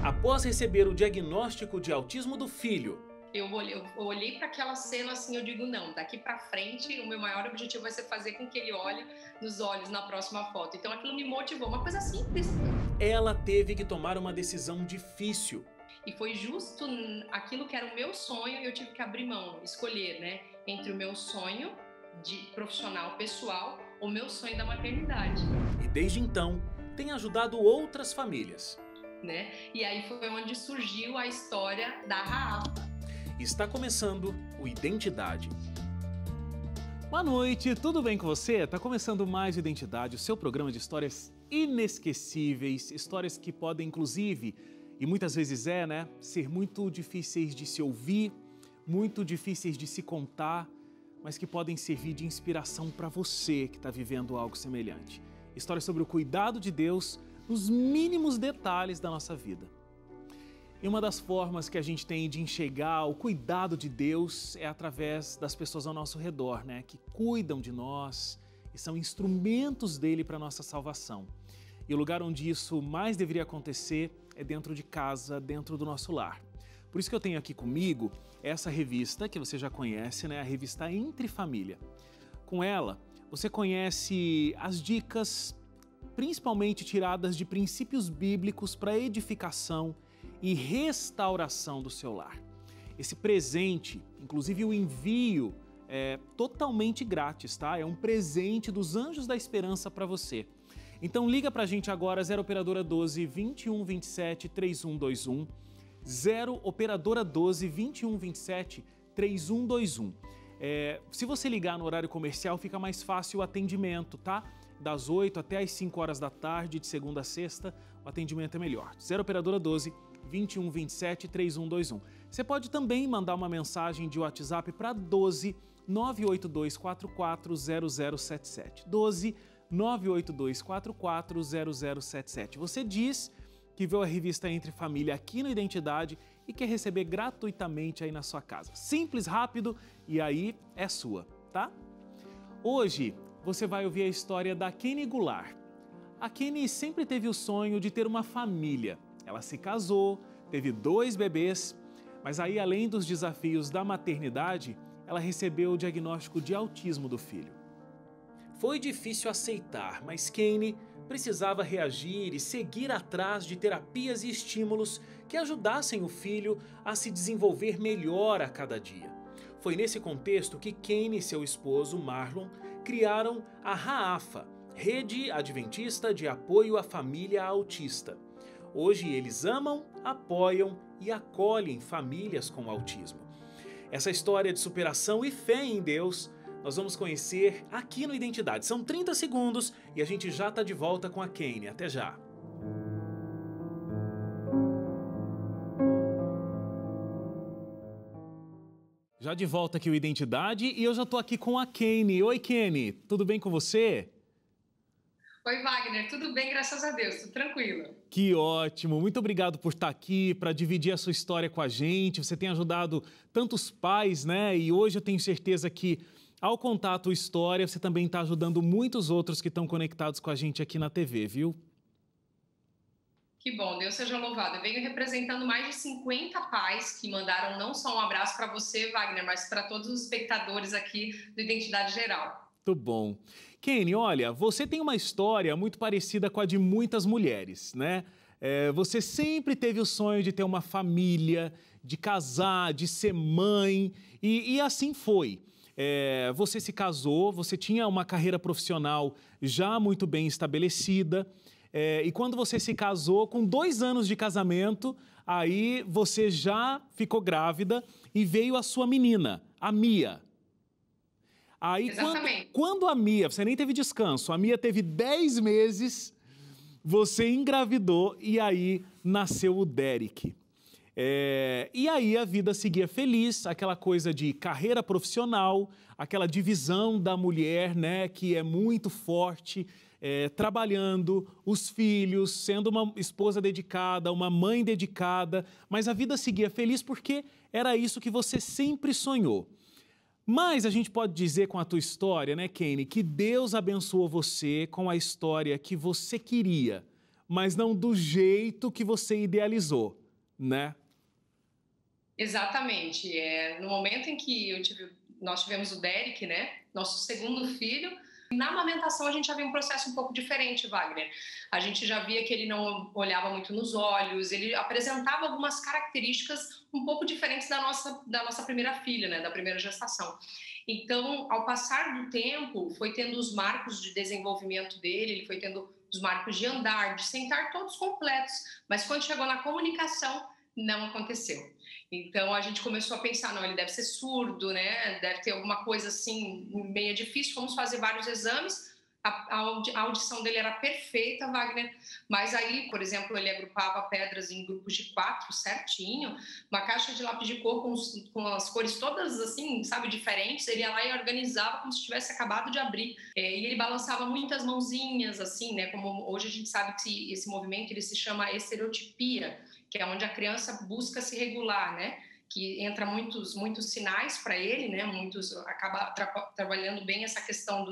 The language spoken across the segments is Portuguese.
Após receber o diagnóstico de autismo do filho, Eu olhei para aquela cena assim, eu digo, não, daqui para frente o meu maior objetivo vai ser fazer com que ele olhe nos olhos na próxima foto. Então aquilo me motivou, uma coisa simples. ela teve que tomar uma decisão difícil. E foi justo aquilo que era o meu sonho e eu tive que abrir mão, escolher, né, entre o meu sonho de profissional pessoal ou o meu sonho da maternidade, E desde então, tem ajudado outras famílias. né? E aí foi onde surgiu a história da Rafa. Está começando o Identidade. Boa noite, tudo bem com você? Tá começando mais Identidade, o seu programa de histórias inesquecíveis, histórias que podem inclusive, e muitas vezes ser muito difíceis de se ouvir, muito difíceis de se contar, mas que podem servir de inspiração para você que está vivendo algo semelhante. Histórias sobre o cuidado de Deus nos mínimos detalhes da nossa vida. E uma das formas que a gente tem de enxergar o cuidado de Deus é através das pessoas ao nosso redor, né? Que cuidam de nós e são instrumentos dele para a nossa salvação. E o lugar onde isso mais deveria acontecer é dentro de casa, dentro do nosso lar. Por isso que eu tenho aqui comigo essa revista que você já conhece, né? A revista Entre Família. Com ela, você conhece as dicas, principalmente tiradas de princípios bíblicos para edificação e restauração do seu lar. Esse presente, inclusive o envio, é totalmente grátis, tá? É um presente dos Anjos da Esperança para você. Então liga pra gente agora, 0 operadora 12 21 27 3121, 0 operadora 12 21 27 3121. Se você ligar no horário comercial, fica mais fácil o atendimento, tá? Das 8 até as 5 horas da tarde, de segunda a sexta, o atendimento é melhor. 0 operadora 12 21 27 3121. Você pode também mandar uma mensagem de WhatsApp para 12 982 44 0077. 12 982 44 0077. Você diz que viu a revista Entre Família aqui no Identidade e quer receber gratuitamente aí na sua casa. Simples, rápido e aí é sua, tá? Hoje você vai ouvir a história da Kenny Goulart. A Kenny sempre teve o sonho de ter uma família. Ela se casou, teve 2 bebês, mas aí além dos desafios da maternidade, ela recebeu o diagnóstico de autismo do filho. Foi difícil aceitar, mas Kenny precisava reagir e seguir atrás de terapias e estímulos que ajudassem o filho a se desenvolver melhor a cada dia. Foi nesse contexto que Kenny e seu esposo, Marlon, criaram a Raafa, Rede Adventista de Apoio à Família Autista. Hoje eles amam, apoiam e acolhem famílias com autismo. Essa história de superação e fé em Deus nós vamos conhecer aqui no Identidade. São 30 segundos e a gente já está de volta com a Kenny. Até já! Já de volta aqui o Identidade e eu já estou aqui com a Kenny. Oi, Kenny, tudo bem com você? Oi, Wagner, tudo bem, graças a Deus, tudo tranquilo. Que ótimo! Muito obrigado por estar aqui, para dividir a sua história com a gente. Você tem ajudado tantos pais, né? E hoje eu tenho certeza que, ao contar a tua história, você também está ajudando muitos outros que estão conectados com a gente aqui na TV, viu? Que bom, Deus seja louvado. Eu venho representando mais de 50 pais que mandaram não só um abraço para você, Wagner, mas para todos os espectadores aqui do Identidade Geral. Muito bom. Kenny, olha, você tem uma história muito parecida com a de muitas mulheres, né? Você sempre teve o sonho de ter uma família, de casar, de ser mãe, e assim foi. Você se casou, você tinha uma carreira profissional já muito bem estabelecida, e quando você se casou, com 2 anos de casamento, aí você já ficou grávida e veio a sua menina, a Mia. Aí, quando a Mia, você nem teve descanso, a Mia teve 10 meses, você engravidou e aí nasceu o Derek. E aí a vida seguia feliz, aquela coisa de carreira profissional, aquela divisão da mulher, né, que é muito forte, trabalhando, os filhos, sendo uma esposa dedicada, uma mãe dedicada, mas a vida seguia feliz porque era isso que você sempre sonhou. Mas a gente pode dizer com a tua história, né, Kenny, que Deus abençoou você com a história que você queria, mas não do jeito que você idealizou, né? Exatamente. No momento em que nós tivemos o Derek, né, nosso segundo filho, na amamentação a gente já via um processo um pouco diferente, Wagner. A gente já via que ele não olhava muito nos olhos, ele apresentava algumas características um pouco diferentes da nossa primeira filha, né, da primeira gestação. Então, ao passar do tempo, foi tendo os marcos de desenvolvimento dele, ele foi tendo os marcos de andar, de sentar, todos completos. Mas quando chegou na comunicação, não aconteceu. Então, a gente começou a pensar, não, ele deve ser surdo, né? Deve ter alguma coisa assim, meio difícil. Fomos fazer vários exames, a audição dele era perfeita, Wagner, mas aí, por exemplo, ele agrupava pedras em grupos de 4 certinho, uma caixa de lápis de cor com as cores todas assim, sabe, diferentes, ele ia lá e organizava como se tivesse acabado de abrir, e ele balançava muitas mãozinhas, assim, né, como hoje a gente sabe que esse movimento, ele se chama estereotipia, que é onde a criança busca se regular, né, que entra muitos sinais para ele, né, acaba trabalhando bem essa questão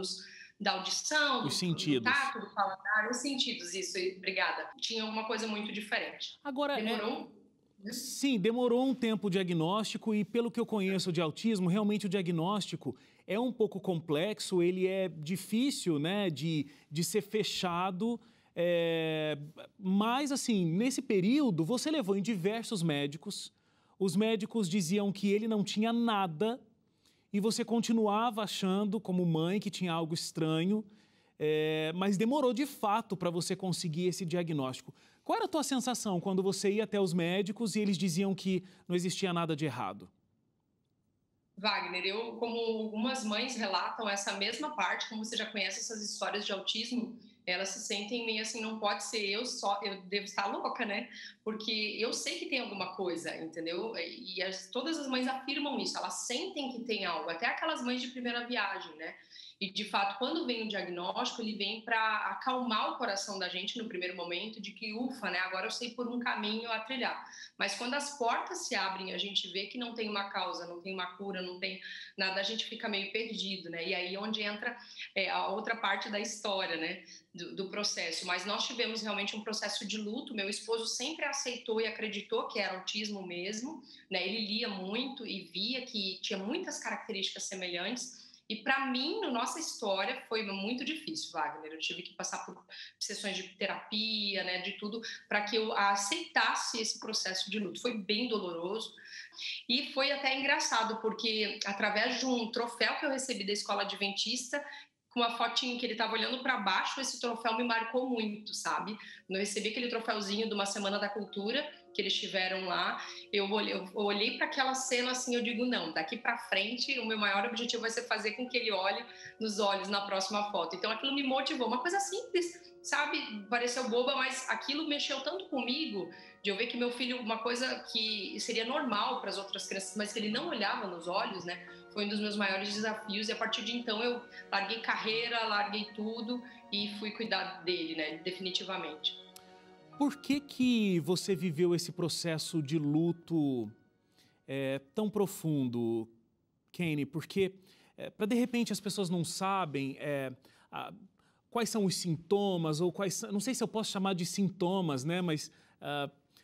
da audição, Os do sentidos. tato, do paladar, os sentidos, isso, obrigada. Tinha uma coisa muito diferente. Agora, Demorou? Sim, demorou um tempo o diagnóstico e pelo que eu conheço de autismo, realmente o diagnóstico é um pouco complexo, ele é difícil, né, de ser fechado, mas assim, nesse período você levou em diversos médicos, os médicos diziam que ele não tinha nada, e você continuava achando, como mãe, que tinha algo estranho, mas demorou de fato para você conseguir esse diagnóstico. Qual era a tua sensação quando você ia até os médicos e eles diziam que não existia nada de errado? Wagner, como algumas mães relatam essa mesma parte, como você já conhece essas histórias de autismo, elas se sentem meio assim, não pode ser eu devo estar louca, né? Porque eu sei que tem alguma coisa, entendeu? E todas as mães afirmam isso, elas sentem que tem algo, até aquelas mães de primeira viagem, né? E, de fato, quando vem o diagnóstico, ele vem para acalmar o coração da gente no primeiro momento, de que, ufa, né, agora eu sei por um caminho a trilhar. Mas quando as portas se abrem, a gente vê que não tem uma causa, não tem uma cura, não tem nada, a gente fica meio perdido, né? E aí onde entra a outra parte da história, né, do processo. Mas nós tivemos realmente um processo de luto. Meu esposo sempre aceitou e acreditou que era autismo mesmo, né? Ele lia muito e via que tinha muitas características semelhantes. E para mim, na nossa história, foi muito difícil, Wagner. Eu tive que passar por sessões de terapia, né, de tudo, para que eu aceitasse esse processo de luto. Foi bem doloroso e foi até engraçado, porque através de um troféu que eu recebi da escola adventista, com uma fotinho que ele estava olhando para baixo, esse troféu me marcou muito, sabe? Eu recebi aquele troféuzinho de uma Semana da Cultura, que eles tiveram lá, eu olhei para aquela cena assim, eu digo, não, daqui para frente o meu maior objetivo vai ser fazer com que ele olhe nos olhos na próxima foto. Então aquilo me motivou, uma coisa simples, sabe? Pareceu boba, mas aquilo mexeu tanto comigo, de eu ver que meu filho, uma coisa que seria normal para as outras crianças, mas que ele não olhava nos olhos, né? Foi um dos meus maiores desafios, e a partir de então eu larguei carreira, larguei tudo e fui cuidar dele, né? Definitivamente. Por que você viveu esse processo de luto tão profundo, Kenny? Porque, para de repente as pessoas não sabem quais são os sintomas, ou não sei se eu posso chamar de sintomas, né? Mas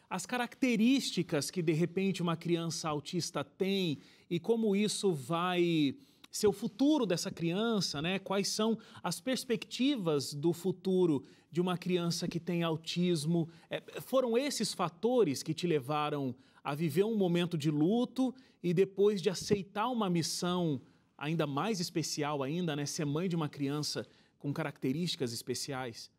as características que de repente uma criança autista tem e como isso vai ser o futuro dessa criança, né? Quais são as perspectivas do futuro de uma criança que tem autismo? Foram esses fatores que te levaram a viver um momento de luto e depois de aceitar uma missão ainda mais especial ainda, né? Ser mãe de uma criança com características especiais?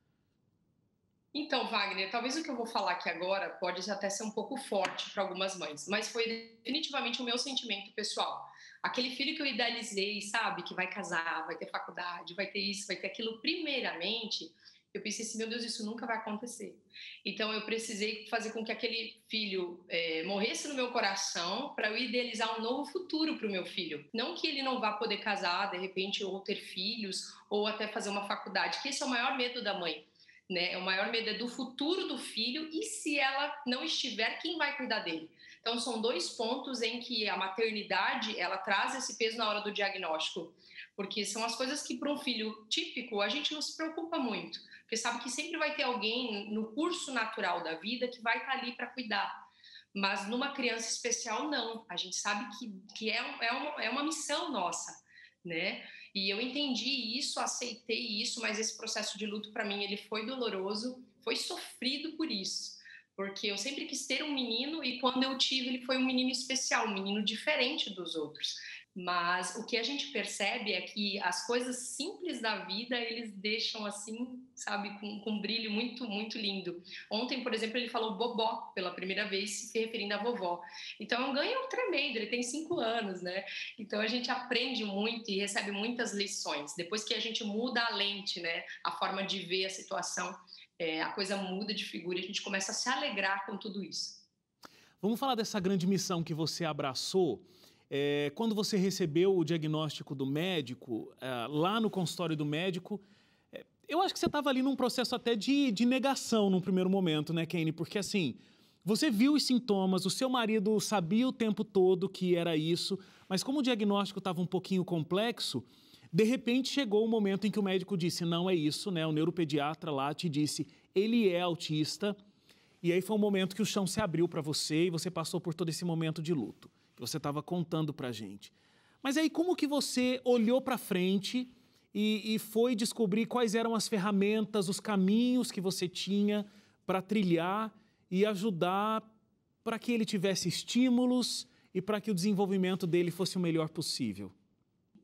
Então, Wagner, talvez o que eu vou falar aqui agora pode até ser um pouco forte para algumas mães, mas foi definitivamente o meu sentimento pessoal. Aquele filho que eu idealizei, sabe, que vai casar, vai ter faculdade, vai ter isso, vai ter aquilo, primeiramente, eu pensei assim, meu Deus, isso nunca vai acontecer. Então, eu precisei fazer com que aquele filho morresse no meu coração para eu idealizar um novo futuro para o meu filho. Não que ele não vá poder casar, de repente, ou ter filhos, ou até fazer uma faculdade, que esse é o maior medo da mãe. Né? O maior medo é do futuro do filho e se ela não estiver, quem vai cuidar dele? Então, são dois pontos em que a maternidade, ela traz esse peso na hora do diagnóstico. Porque são as coisas que para um filho típico a gente não se preocupa muito, porque sabe que sempre vai ter alguém no curso natural da vida que vai estar ali para cuidar. Mas numa criança especial, não. A gente sabe que é uma missão nossa, né? E eu entendi isso, aceitei isso, mas esse processo de luto, para mim, ele foi doloroso, foi sofrido por isso. Porque eu sempre quis ter um menino e quando eu tive, ele foi um menino especial, um menino diferente dos outros. Mas o que a gente percebe é que as coisas simples da vida, eles deixam assim, sabe, com um brilho muito, muito lindo. Ontem, por exemplo, ele falou bobó pela primeira vez, se referindo à vovó. Então é um ganho tremendo, ele tem 5 anos, né? Então a gente aprende muito e recebe muitas lições. Depois que a gente muda a lente, né, a forma de ver a situação, a coisa muda de figura e a gente começa a se alegrar com tudo isso. Vamos falar dessa grande missão que você abraçou. Quando você recebeu o diagnóstico do médico, lá no consultório do médico, eu acho que você estava ali num processo até de negação num primeiro momento, né, Kane? Porque assim, você viu os sintomas, o seu marido sabia o tempo todo que era isso, mas como o diagnóstico estava um pouquinho complexo, de repente chegou o momento em que o médico disse, não é isso, né? O neuropediatra lá te disse, ele é autista, e aí foi um momento que o chão se abriu para você e você passou por todo esse momento de luto que você estava contando para a gente. Mas aí como que você olhou para frente e foi descobrir quais eram as ferramentas, os caminhos que você tinha para trilhar e ajudar para que ele tivesse estímulos e para que o desenvolvimento dele fosse o melhor possível?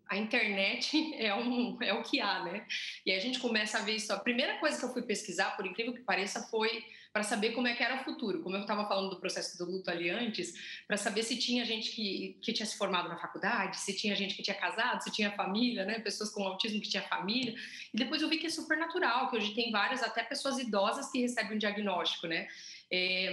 A internet é o que há, né? E a gente começa a ver isso. A primeira coisa que eu fui pesquisar, por incrível que pareça, foi para saber como é que era o futuro. Como eu estava falando do processo do luto ali antes, para saber se tinha gente que tinha se formado na faculdade, se tinha gente que tinha casado, se tinha família, né? Pessoas com autismo que tinha família. E depois eu vi que é super natural, que hoje tem várias, até pessoas idosas que recebem um diagnóstico, né?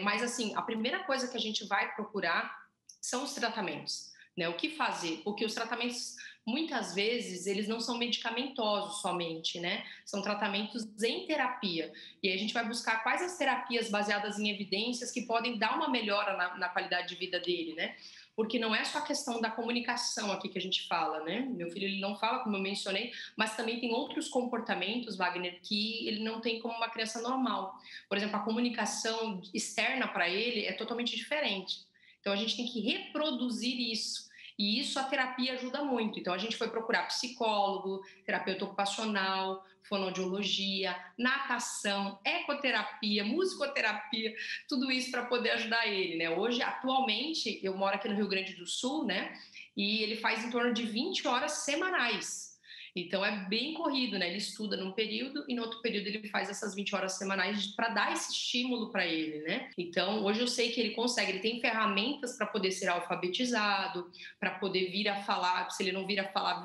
Mas, assim, a primeira coisa que a gente vai procurar são os tratamentos, né? O que fazer? Porque os tratamentos, muitas vezes, eles não são medicamentosos somente, né? São tratamentos em terapia. E aí a gente vai buscar quais as terapias baseadas em evidências que podem dar uma melhora na qualidade de vida dele, né? Porque não é só a questão da comunicação aqui que a gente fala, né? Meu filho, ele não fala, como eu mencionei, mas também tem outros comportamentos, Wagner, que ele não tem como uma criança normal. Por exemplo, a comunicação externa para ele é totalmente diferente. Então, a gente tem que reproduzir isso. E isso a terapia ajuda muito. Então, a gente foi procurar psicólogo, terapeuta ocupacional, fonoaudiologia, natação, ecoterapia, musicoterapia, tudo isso para poder ajudar ele, né? Hoje, atualmente, eu moro aqui no Rio Grande do Sul, né? E ele faz em torno de 20 horas semanais. Então, é bem corrido, né? Ele estuda num período e no outro período ele faz essas 20 horas semanais para dar esse estímulo para ele, né? Então, hoje eu sei que ele consegue, ele tem ferramentas para poder ser alfabetizado, para poder vir a falar, se ele não vir a falar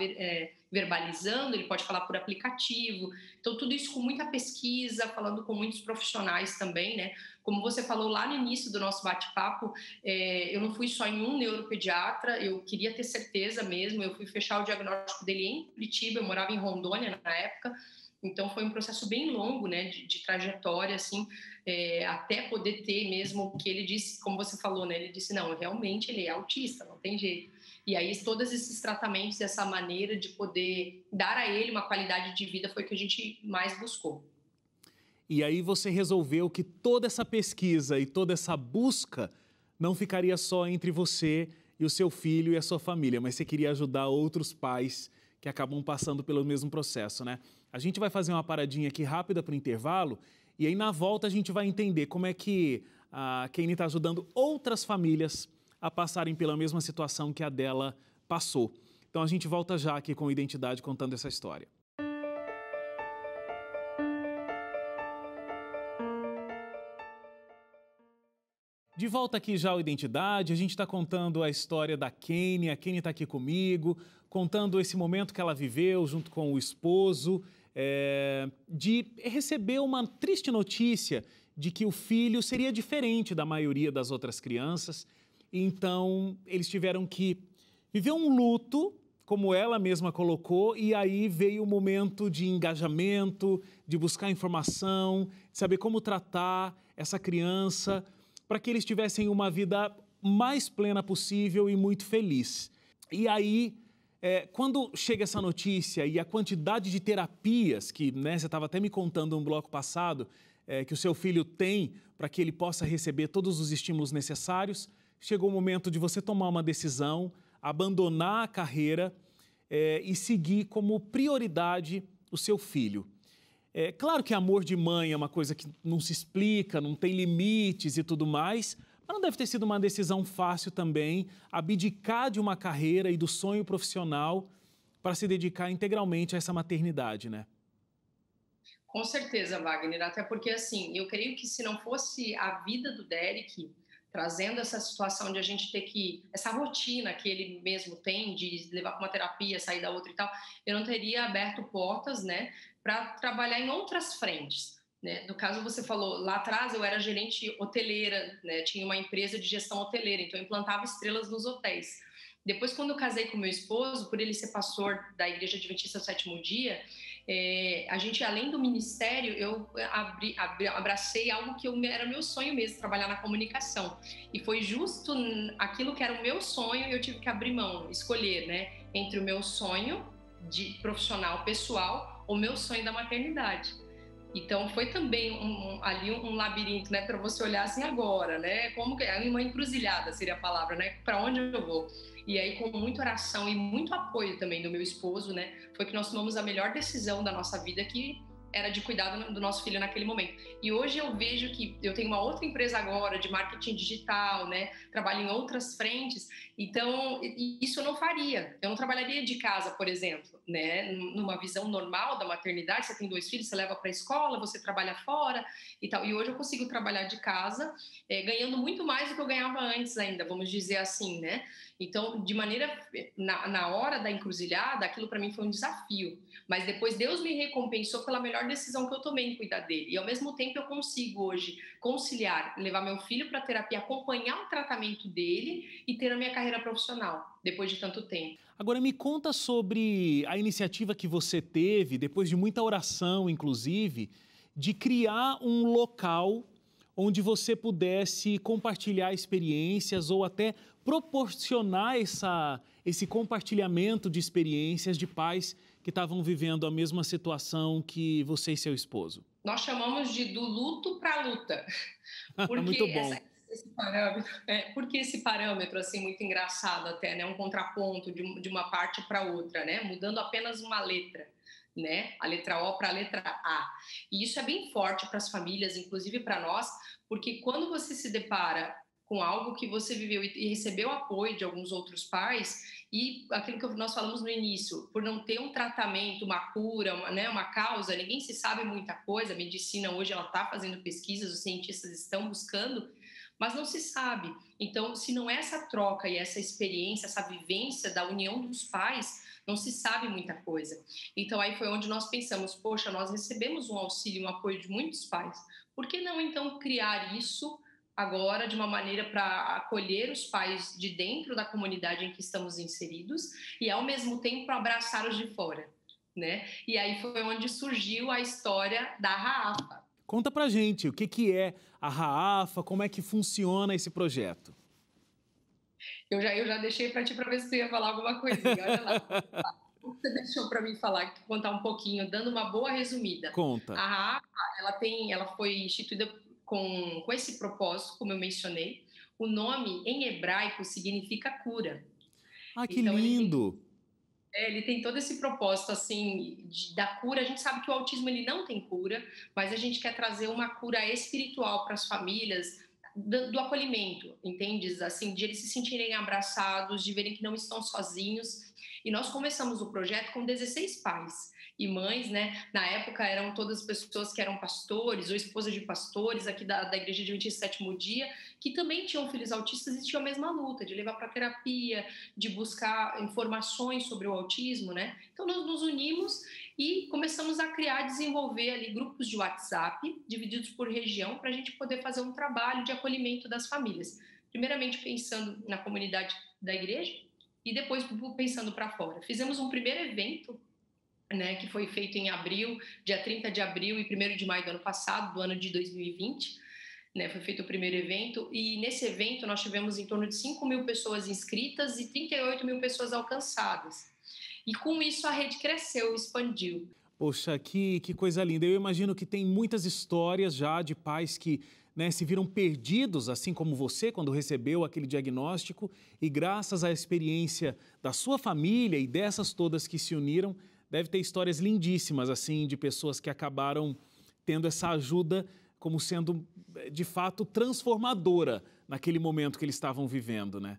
verbalizando, ele pode falar por aplicativo. Então, tudo isso com muita pesquisa, falando com muitos profissionais também, né? Como você falou lá no início do nosso bate-papo, eu não fui só em um neuropediatra, eu queria ter certeza mesmo, eu fui fechar o diagnóstico dele em Curitiba, eu morava em Rondônia na época, então foi um processo bem longo, né, de trajetória, assim, até poder ter mesmo o que ele disse, como você falou, né, ele disse, não, realmente ele é autista, não tem jeito. E aí todos esses tratamentos, essa maneira de poder dar a ele uma qualidade de vida foi o que a gente mais buscou. E aí você resolveu que toda essa pesquisa e toda essa busca não ficaria só entre você e o seu filho e a sua família, mas você queria ajudar outros pais que acabam passando pelo mesmo processo, né? A gente vai fazer uma paradinha aqui rápida para o intervalo e aí na volta a gente vai entender como é que a Kane está ajudando outras famílias a passarem pela mesma situação que a dela passou. Então a gente volta já aqui com Identidade contando essa história. De volta aqui já ao Identidade, a gente está contando a história da Kane, a Kane está aqui comigo, contando esse momento que ela viveu junto com o esposo, de receber uma triste notícia de que o filho seria diferente da maioria das outras crianças, então eles tiveram que viver um luto, como ela mesma colocou, e aí veio o momento de engajamento, de buscar informação, de saber como tratar essa criança, para que eles tivessem uma vida mais plena possível e muito feliz. E aí Quando chega essa notícia e a quantidade de terapias que, né, você estava até me contando no bloco passado, que o seu filho tem para que ele possa receber todos os estímulos necessários, chegou o momento de você tomar uma decisão, abandonar a carreira e seguir como prioridade o seu filho. É claro que amor de mãe é uma coisa que não se explica, não tem limites e tudo mais, mas não deve ter sido uma decisão fácil também abdicar de uma carreira e do sonho profissional para se dedicar integralmente a essa maternidade, né? Com certeza, Wagner, até porque, assim, eu creio que se não fosse a vida do Derek trazendo essa situação de a gente ter essa rotina que ele mesmo tem, de levar para uma terapia, sair da outra e tal, eu não teria aberto portas, né, para trabalhar em outras frentes. Né? No caso, você falou, lá atrás eu era gerente hoteleira, né? Tinha uma empresa de gestão hoteleira, então eu implantava estrelas nos hotéis. Depois, quando eu casei com meu esposo, por ele ser pastor da Igreja Adventista do Sétimo Dia, a gente, além do ministério, eu abracei algo que era meu sonho mesmo, trabalhar na comunicação. E foi justo aquilo que era o meu sonho, eu tive que abrir mão, escolher, né, entre o meu sonho de profissional, pessoal, ou o meu sonho da maternidade. Então, foi também ali um labirinto, né, para você olhar assim agora, né, como que é uma encruzilhada seria a palavra, né, para onde eu vou. E aí, com muita oração e muito apoio também do meu esposo, né, foi que nós tomamos a melhor decisão da nossa vida, que era de cuidar do nosso filho naquele momento. E hoje eu vejo que eu tenho uma outra empresa agora de marketing digital, né? Trabalho em outras frentes. Então, isso eu não faria. Eu não trabalharia de casa, por exemplo, né? Numa visão normal da maternidade, você tem 2 filhos, você leva para a escola, você trabalha fora e tal. E hoje eu consigo trabalhar de casa, ganhando muito mais do que eu ganhava antes ainda, vamos dizer assim, né? Então, de maneira, na hora da encruzilhada, aquilo para mim foi um desafio. Mas depois Deus me recompensou pela melhor decisão que eu tomei em cuidar dele. E ao mesmo tempo eu consigo hoje conciliar, levar meu filho para terapia, acompanhar o tratamento dele e ter a minha carreira profissional, depois de tanto tempo. Agora me conta sobre a iniciativa que você teve, depois de muita oração, inclusive, de criar um local onde você pudesse compartilhar experiências ou até proporcionar esse compartilhamento de experiências de pais que estavam vivendo a mesma situação que você e seu esposo. Nós chamamos de do luto para a luta. Porque muito bom. Porque esse parâmetro, assim, muito engraçado até, né? Um contraponto de uma parte para outra, né? Mudando apenas uma letra, né? A letra O para a letra A. E isso é bem forte para as famílias, inclusive para nós, porque quando você se depara com algo que você viveu e recebeu apoio de alguns outros pais, e aquilo que nós falamos no início, por não ter um tratamento, uma cura, uma causa, ninguém se sabe muita coisa, a medicina hoje ela está fazendo pesquisas, os cientistas estão buscando, mas não se sabe. Então, se não é essa troca e essa experiência, essa vivência da união dos pais, não se sabe muita coisa. Então, aí foi onde nós pensamos, poxa, nós recebemos um auxílio, um apoio de muitos pais, por que não, então, criar isso agora de uma maneira para acolher os pais de dentro da comunidade em que estamos inseridos e, ao mesmo tempo, abraçar os de fora, né? E aí foi onde surgiu a história da Raafa. Conta pra gente o que é a Raafa, como é que funciona esse projeto. Eu já deixei para ti para ver se você ia falar alguma coisinha, olha lá. Você deixou para mim contar um pouquinho, dando uma boa resumida. Conta. A Raafa, ela foi instituída com esse propósito, como eu mencionei. O nome em hebraico significa cura. Ah, que então, lindo! Ele tem todo esse propósito, assim, da cura. A gente sabe que o autismo ele não tem cura, mas a gente quer trazer uma cura espiritual para as famílias, do acolhimento, entende? Assim, de eles se sentirem abraçados, de verem que não estão sozinhos. E nós começamos o projeto com 16 pais e mães, né? Na época eram todas pessoas que eram pastores ou esposas de pastores aqui da Igreja Adventista do Sétimo Dia, que também tinham filhos autistas e tinham a mesma luta de levar para terapia, de buscar informações sobre o autismo, né? Então nós nos unimos e começamos a criar, desenvolver ali grupos de WhatsApp divididos por região para a gente poder fazer um trabalho de acolhimento das famílias. Primeiramente pensando na comunidade da igreja e depois pensando para fora. Fizemos um primeiro evento, né, que foi feito em abril, dia 30 de abril e 1º de maio do ano passado, do ano de 2020, né, foi feito o primeiro evento, e nesse evento nós tivemos em torno de 5.000 pessoas inscritas e 38.000 pessoas alcançadas. E com isso a rede cresceu, expandiu. Poxa, que coisa linda. Eu imagino que tem muitas histórias já de pais que, né, se viram perdidos, assim como você, quando recebeu aquele diagnóstico, e graças à experiência da sua família e dessas todas que se uniram, deve ter histórias lindíssimas, assim, de pessoas que acabaram tendo essa ajuda como sendo, de fato, transformadora naquele momento que eles estavam vivendo, né?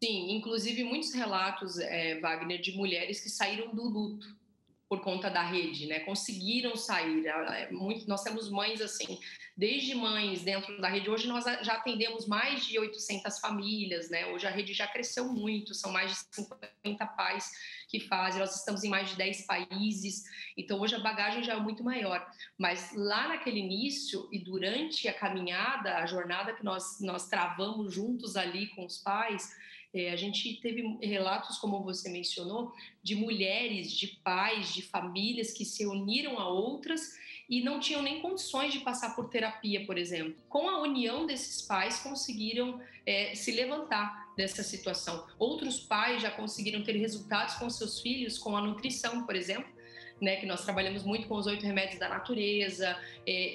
Sim, inclusive muitos relatos, Wagner, de mulheres que saíram do luto por conta da rede, né? Conseguiram sair. Nós temos mães assim, desde mães dentro da rede. Hoje nós já atendemos mais de 800 famílias, né? Hoje a rede já cresceu muito, são mais de 50 pais que fazem. Nós estamos em mais de 10 países, então hoje a bagagem já é muito maior. Mas lá naquele início e durante a caminhada, a jornada que nós travamos juntos ali com os pais, a gente teve relatos, como você mencionou, de mulheres, de pais, de famílias que se uniram a outras e não tinham nem condições de passar por terapia, por exemplo. Com a união desses pais, conseguiram se levantar dessa situação. Outros pais já conseguiram ter resultados com seus filhos, com a nutrição, por exemplo, né, que nós trabalhamos muito com os 8 remédios da natureza.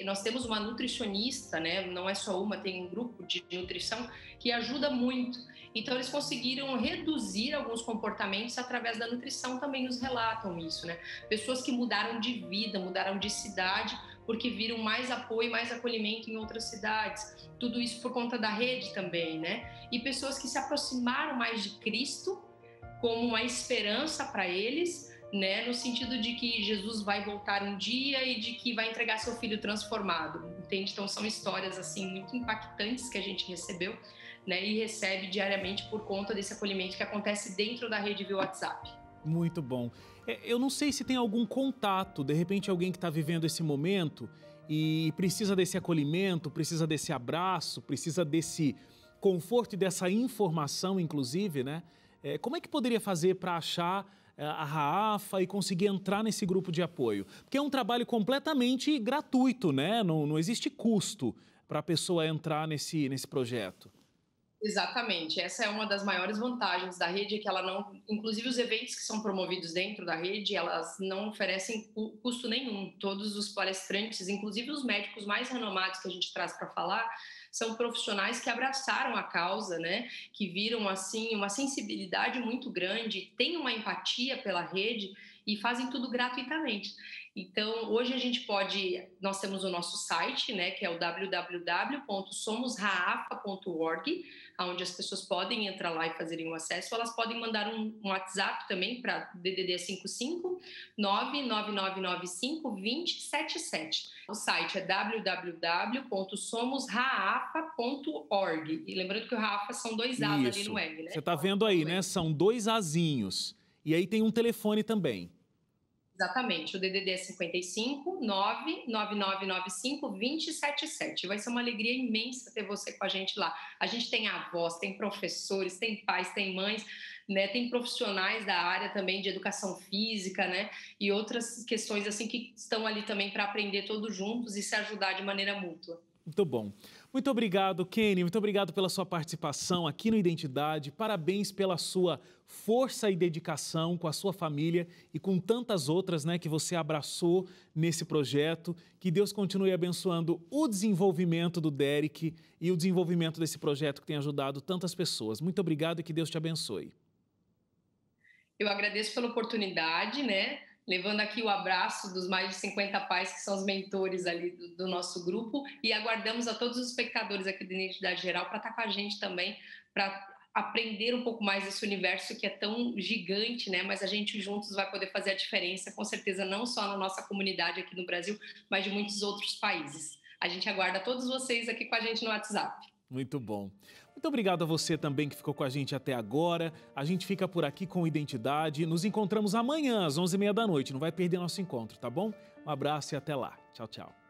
Nós temos uma nutricionista, né, não é só uma, tem um grupo de nutrição que ajuda muito. Então, eles conseguiram reduzir alguns comportamentos através da nutrição, também nos relatam isso, né? Pessoas que mudaram de vida, mudaram de cidade, porque viram mais apoio, mais acolhimento em outras cidades. Tudo isso por conta da rede também, né? E pessoas que se aproximaram mais de Cristo como uma esperança para eles, né? No sentido de que Jesus vai voltar um dia e de que vai entregar seu filho transformado, entende? Então, são histórias, assim, muito impactantes que a gente recebeu, né, e recebe diariamente por conta desse acolhimento que acontece dentro da rede via WhatsApp. Muito bom. Eu não sei se tem algum contato, de repente alguém que está vivendo esse momento e precisa desse acolhimento, precisa desse abraço, precisa desse conforto e dessa informação, inclusive, né? Como é que poderia fazer para achar a Raafa e conseguir entrar nesse grupo de apoio? Porque é um trabalho completamente gratuito, né? Não existe custo para a pessoa entrar nesse projeto. Exatamente, essa é uma das maiores vantagens da rede, é que ela não, inclusive os eventos que são promovidos dentro da rede, elas não oferecem custo nenhum. Todos os palestrantes, inclusive os médicos mais renomados que a gente traz para falar, são profissionais que abraçaram a causa, né? Que viram assim uma sensibilidade muito grande, têm uma empatia pela rede e fazem tudo gratuitamente. Então, hoje nós temos o nosso site, né, que é o www.somosraafa.org, onde as pessoas podem entrar lá e fazerem o acesso. Elas podem mandar um WhatsApp também para DDD 55 99995 2077. O site é www.somosraafa.org. E lembrando que o Raafa são 2 As ali no R, né? Você está vendo aí, né? São 2 azinhos. E aí tem um telefone também. Exatamente, o DDD é 55 99995 2077. Vai ser uma alegria imensa ter você com a gente lá. A gente tem avós, tem professores, tem pais, tem mães, né? Tem profissionais da área também de educação física, né? E outras questões assim que estão ali também para aprender todos juntos e se ajudar de maneira mútua. Muito bom. Muito obrigado, Kenny. Muito obrigado pela sua participação aqui no Identidade. Parabéns pela sua força e dedicação com a sua família e com tantas outras, né, que você abraçou nesse projeto. Que Deus continue abençoando o desenvolvimento do Derek e o desenvolvimento desse projeto que tem ajudado tantas pessoas. Muito obrigado e que Deus te abençoe. Eu agradeço pela oportunidade, né? Levando aqui o abraço dos mais de 50 pais que são os mentores ali do nosso grupo, e aguardamos a todos os espectadores aqui da Identidade Geral para estar com a gente também, para aprender um pouco mais desse universo que é tão gigante, né? Mas a gente juntos vai poder fazer a diferença, com certeza, não só na nossa comunidade aqui no Brasil, mas de muitos outros países. A gente aguarda todos vocês aqui com a gente no WhatsApp. Muito bom. Muito obrigado a você também que ficou com a gente até agora. A gente fica por aqui com Identidade. Nos encontramos amanhã às 11h30 da noite. Não vai perder nosso encontro, tá bom? Um abraço e até lá. Tchau, tchau.